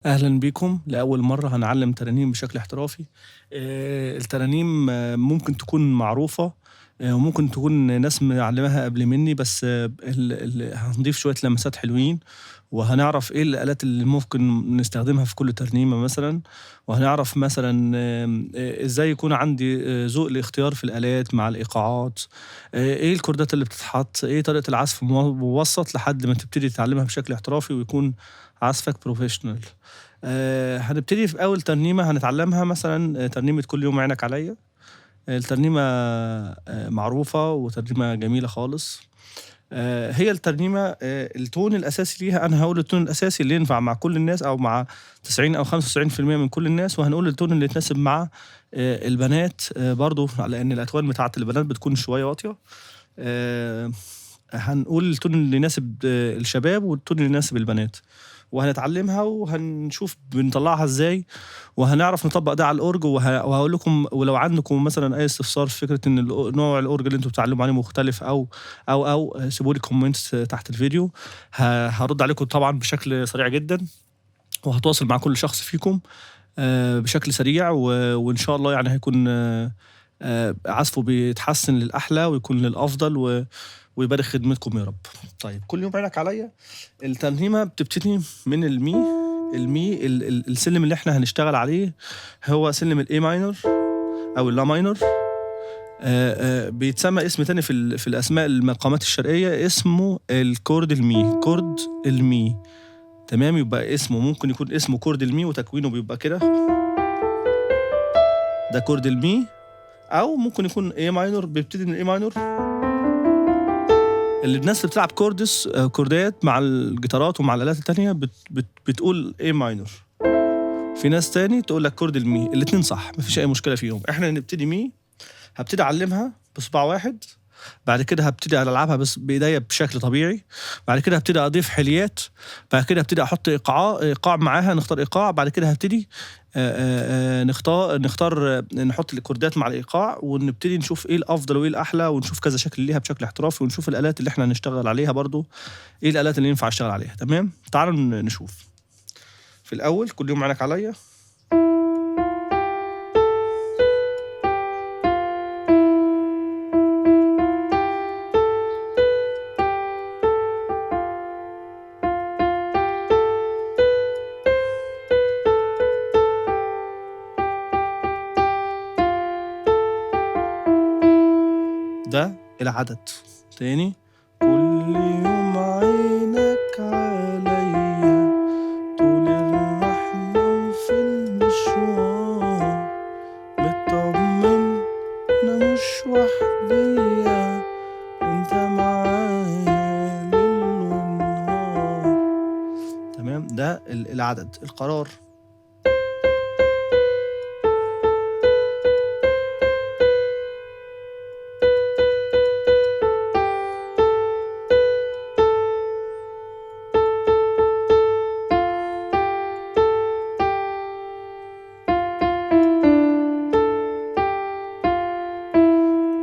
أهلا بيكم لأول مرة هنعلم ترانيم بشكل احترافي. الترانيم ممكن تكون معروفة، وممكن تكون ناس معلماها قبل مني، بس هنضيف شوية لمسات حلوين، وهنعرف إيه الآلات اللي ممكن نستخدمها في كل ترنيمة مثلا، وهنعرف مثلا إزاي يكون عندي ذوق الاختيار في الآلات مع الإيقاعات، إيه الكوردات اللي بتتحط، إيه طريقة العزف مبسط لحد ما تبتدي تتعلمها بشكل احترافي ويكون عزفك بروفيشنال. هنبتدي في أول ترنيمة هنتعلمها مثلًا ترنيمة كل يوم عينك عليَّ. الترنيمة معروفة وترنيمة جميلة خالص. هي الترنيمة التون الأساسي ليها، أنا هاقول التون الأساسي اللي ينفع مع كل الناس أو مع 90 أو 95% من كل الناس، وهنقول التون اللي يتناسب مع البنات برضه، لإن الأتوان بتاعة البنات بتكون شوية واطية. آآ هنقول التون اللي يناسب الشباب والتون اللي يناسب البنات، وهنتعلمها وهنشوف بنطلّعها إزاي، وهنعرف نطبّق ده على الأورج، وهاقول لكم ولو عندكم مثلًا أي استفسار في فكرة إن نوع الأورج اللي أنتم بتتعلموا عليه مختلف أو سيبوا لي comments تحت الفيديو، هارُد عليكم طبعًا بشكل سريع جدًا، وهاتواصل مع كل شخص فيكم بشكل سريع، وإن شاء الله يعني هيكون عزفه بيتحسّن للأحلى ويكون للأفضل، ويبارك خدمتكم يا رب. طيب كل يوم عينك عليَّ، الترنيمة بتبتدي من المي. المي السلم اللي إحنا هنشتغل عليه هو سلم الA minor أو اللا minor. بيتسمى اسم تاني في الأسماء المقامات الشرقية، اسمه الكورد المي، كورد المي. تمام، يبقى اسمه ممكن يكون اسمه كورد المي وتكوينه بيبقى كده، ده كورد المي، أو ممكن يكون A minor بيبتدي من A minor. الناس اللي بتلعب كوردس كوردات مع الجيتارات ومع الآلات التانية بتقول A minor. في ناس تاني تقول لك كورد المي، الاتنين صح، مفيش أي مشكلة فيهم. إحنا نبتدي مي، هابتدي أعلمها بصباع واحد، بعد كده هابتدي ألعبها بس بإيديا بشكل طبيعي، بعد كده هابتدي أضيف حليات، بعد كده هابتدي أحط إيقاع معاها، نختار إيقاع، بعد كده هابتدي نختار نحط الكوردات مع الإيقاع، ونبتدي نشوف إيه الأفضل وإيه الأحلى، ونشوف كذا شكل ليها بشكل احترافي، ونشوف الآلات اللي إحنا هنشتغل عليها برضه، إيه الآلات اللي ينفع أشتغل عليها. تمام؟ تعالوا نشوف. في الأول كل يوم عينك عليَّ. ده العدد. تاني، كل يوم عينك عليا طول الرحلة وفي المشوار، مطمن أنا مش وحديا، انت معايا ليل ونهار. تمام، ده العدد. القرار،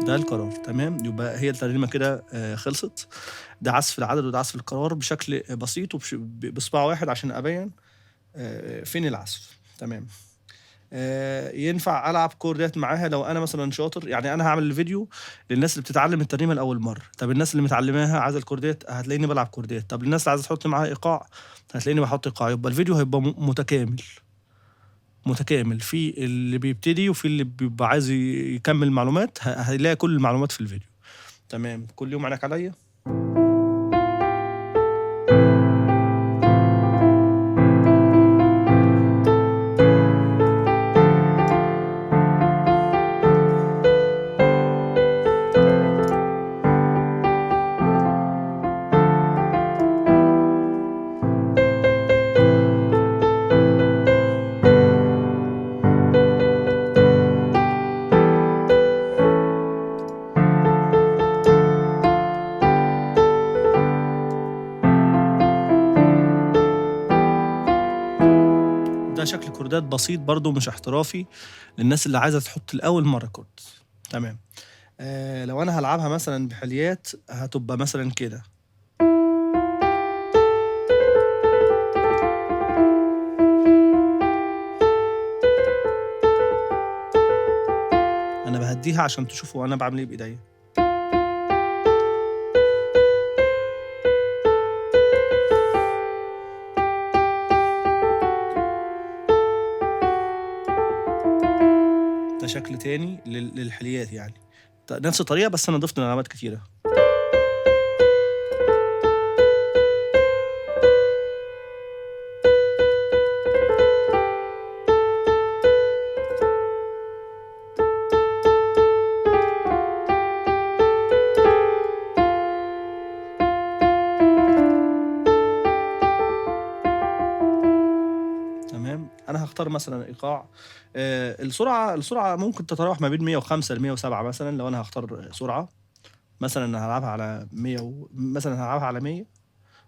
ده القرار. تمام، يبقى هي الترنيمة كده خلصت. ده عزف العدد وده عزف القرار بشكل بسيط بصباع واحد عشان أبين فين العزف. تمام. ينفع ألعب كوردات معاها لو أنا مثلًا شاطر، يعني أنا هاعمل الفيديو للناس اللي بتتعلم الترنيمة لأول مرة، طب الناس اللي متعلماها عايزة الكوردات هتلاقيني بالعب كوردات، طب الناس اللي عايزة تحط معاها إيقاع هتلاقيني باحط إيقاع، يبقى الفيديو هيبقى متكامل. متكامل، في اللي بيبتدي وفي اللي بيبقى عايز يكمل معلومات، هيلاقي كل المعلومات في الفيديو. تمام، كل يوم عينك عليَّ. ده شكل كوردات بسيط برضه مش احترافي للناس اللي عايزة تحط لأول مرة كورد. تمام. لو أنا هالعبها مثلًا بحليات هتبقى مثلًا كده. هعديها عشان تشوفوا انا بعمل ايه بايديا. ده شكل تاني للحليات يعني، نفس الطريقة بس أنا ضفت نغمات كتيرة. تمام، أنا هاختار مثلًا إيقاع السرعة ممكن تتراوح ما بين 105 ل107 مثلًا، لو أنا هاختار سرعة، مثلًا هالعبها على 100 مثلًا هالعبها على 100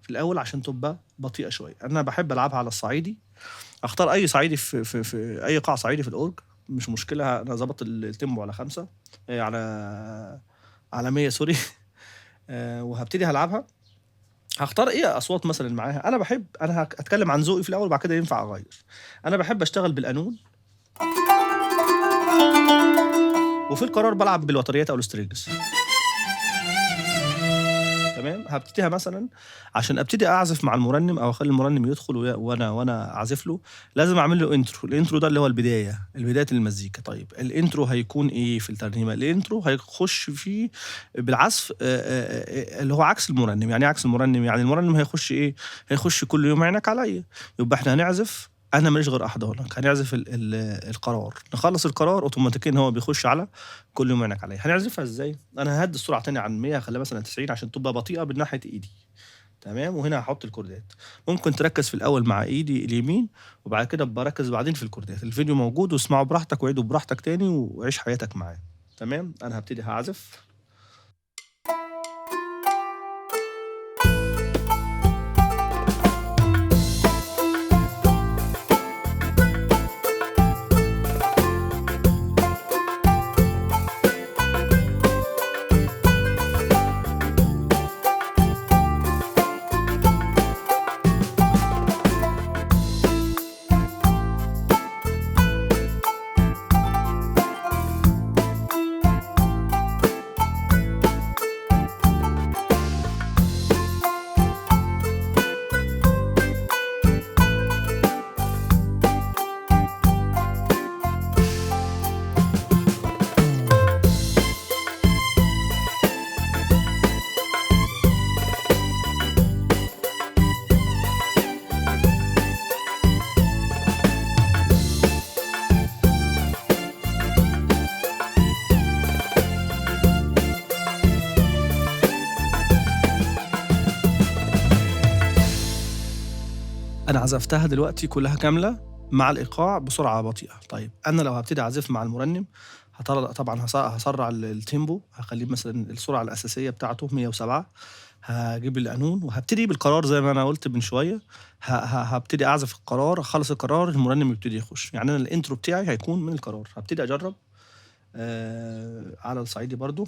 في الأول عشان تبقى بطيئة شوية. أنا باحب ألعبها على الصعيدي، أختار أي صعيدي في أي إيقاع صعيدي في الأورج، مش مشكلة، أنا ضابط التيمبو على 5 على 100 سوري. وهابتدي هالعبها، هاختار إيه أصوات مثلًا معاها. أنا هاتكلم عن ذوقي في الأول وبعد كده ينفع أغيّر. أنا باحب أشتغل بالقانون، وفي القرار بالعب بالوتريات أو الstrings. تمام، هابتديها مثلًا عشان أبتدي أعزف مع المرنم أو أخلّي المرنم يدخل وأنا أعزف له، لازم أعمل له intro. الintro ده اللي هو بداية المزيكا. طيب الintro هيكون إيه في الترنيمة؟ الintro هيخش فيه بالعزف اللي هو عكس المرنم. يعني إيه عكس المرنم؟ يعني المرنم هيخش إيه؟ هيخش كل يوم عينك عليَّ، يبقى إحنا هنعزف أنا ما ليش غير أحضانك، هنعزف القرار، نخلّص القرار أوتوماتيكيًا هو بيخش على كل يوم عينك عليَّ. هنعزفها إزاي؟ أنا هاهدّي السرعة تاني عن 100، هاخلّيها مثلًا 90 عشان تبقى بطيئة من ناحية إيدي. تمام، وهنا هاحط الكوردات. ممكن تركّز في الأول مع إيدي اليمين وبعد كده باركّز بعدين في الكوردات. الفيديو موجود واسمعه براحتك وعيده براحتك تاني وعيش حياتك معاه. تمام، أنا هابتدي هاعزف. أنا عزفتها دلوقتي كلّها كاملة مع الإيقاع بسرعة بطيئة. طيب أنا لو هابتدي أعزف مع المرنم طبعًا هاسرّع التيمبو، هاخلّيه مثلًا السرعة الأساسية بتاعته 107، هاجيب القانون وهابتدي بالقرار زي ما أنا قُلت من شوية. هابتدي أعزف القرار، أخلّص القرار المرنم يبتدي يخش. يعني أنا الintro بتاعي هيكون من القرار. هابتدي أجرّب على الصعيدي برضه.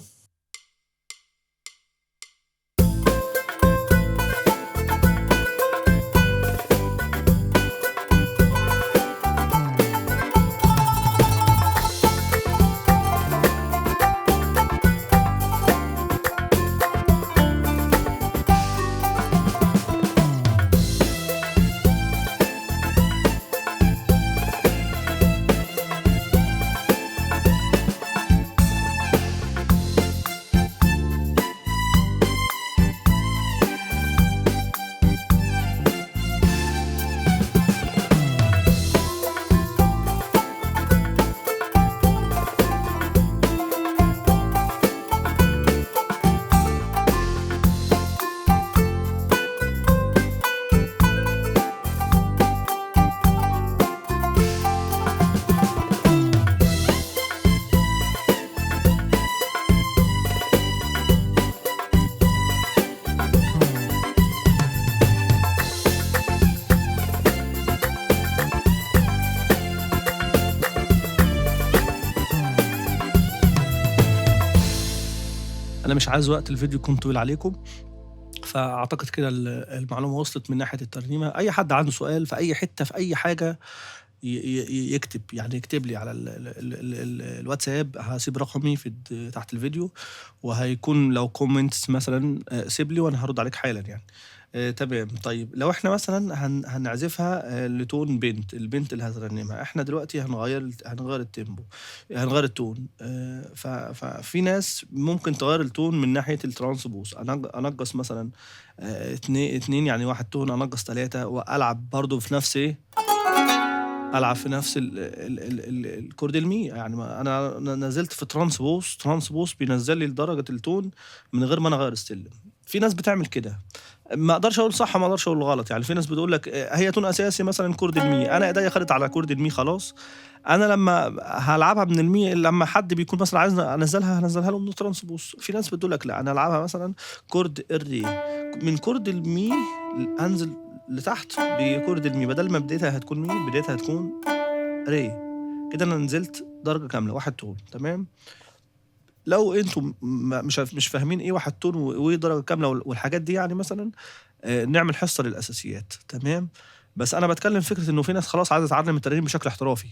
أنا مش عايز وقت الفيديو يكون طويل عليكم، فأعتقد كده المعلومة وصلت من ناحية الترنيمة. أي حد عنده سؤال في أي حتة في أي حاجة يكتب، يعني يكتب لي على الواتساب، هاسيب رقمي تحت الفيديو، وهيكون لو comments مثلًا سيب لي وأنا هارُد عليك حالًا يعني. تمام. طيب لو إحنا مثلًا هنعزفها لتون بنت، البنت اللي هترنمها، إحنا دلوقتي هنغيّر الtempo، هنغيّر التون. ففي ناس ممكن تغيّر التون من ناحية الtranspose، أنجّص مثلًا 2 يعني 1 تون، أنجّص 3 وألعب برضه في نفس إيه، ألعب في نفس الكورد المي، يعني ما أنا نزلت في transpose بينزّل لي درجة التون من غير ما أنا أغيّر السلم. في ناس بتعمل كده، ما أقدرش أقول صح وما أقدرش أقول غلط، يعني في ناس بتقول لك هي تون أساسي مثلًا كورد المي، أنا إيديّا خدت على كورد المي خلاص، أنا لمّا هالعبها من المي لمّا حد بيكون مثلًا عايزني هانزّلها له من الtranspose. في ناس بتقول لك لأ، أنا هالعبها مثلًا كورد الري، من كورد المي أنزل لتحت بكورد المي، بدل ما بدايتها هتكون مي، بدايتها هتكون ري. كده أنا نزلت درجة كاملة، 1 تون، تمام. لو أنتم مش فاهمين إيه 1 تون وإيه درجة كاملة والحاجات دي يعني مثلًا، نعمل حصة للأساسيات، تمام. بس أنا باتكلم في فكرة إنه في ناس خلاص عايزة تتعلم الترانيم بشكل احترافي،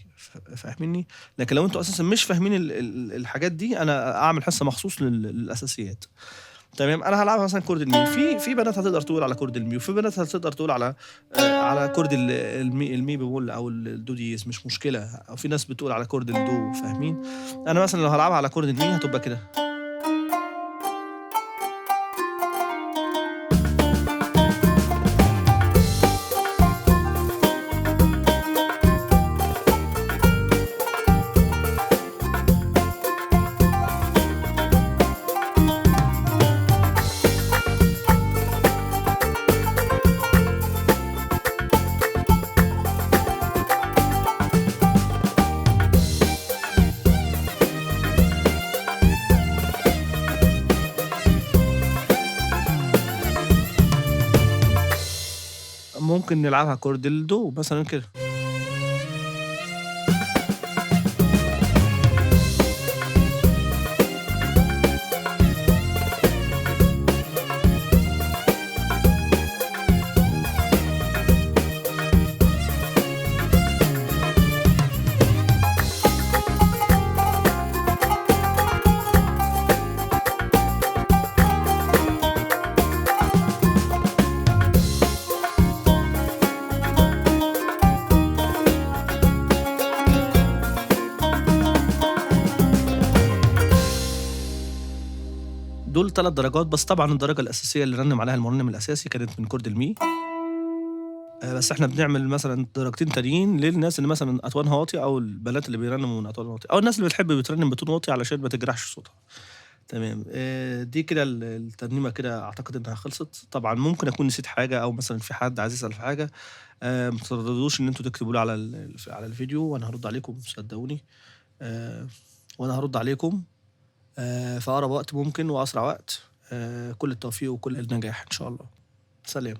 فاهمينّي؟ لكن لو أنتم أساسًا مش فاهمين الحاجات دي، أنا أعمل حصة مخصوص للأساسيات. تمام. أنا هالعبها مثلًا كورد المي، في بنات هتقدر تقول على كورد المي، وفي بنات هتقدر تقول على كورد المي بيمول أو الدو دييز، مش مشكلة، أو في ناس بتقول على كورد الدو، فاهمين؟ أنا مثلًا لو هالعبها على كورد المي هتبقى كده. ممكن نلعبها كورد الدو مثلًا كده. دول 3 درجات، بس طبعًا الدرجة الأساسية اللي رنّم عليها المرنم الأساسي كانت من كورد المي. بس إحنا بنعمل مثلًا درجتين تانيين للناس اللي مثلًا أتوانها واطية، أو البنات اللي بيرنّموا من أتوان واطية، أو الناس اللي بترنّم بتون واطي علشان ما تجرحش صوتها. تمام. دي كده الترنيمة كده أعتقد إنها خلصت. طبعًا ممكن أكون نسيت حاجة، أو مثلًا في حد عايز يسأل في حاجة، ما تترددوش إن أنتم تكتبوا لي على الفيديو، وأنا هارُد عليكم صدقوني. آآ وأنا هارُد عليكم في أقرب وقت ممكن وأسرع وقت. كل التوفيق وكل النجاح إن شاء الله. سلام.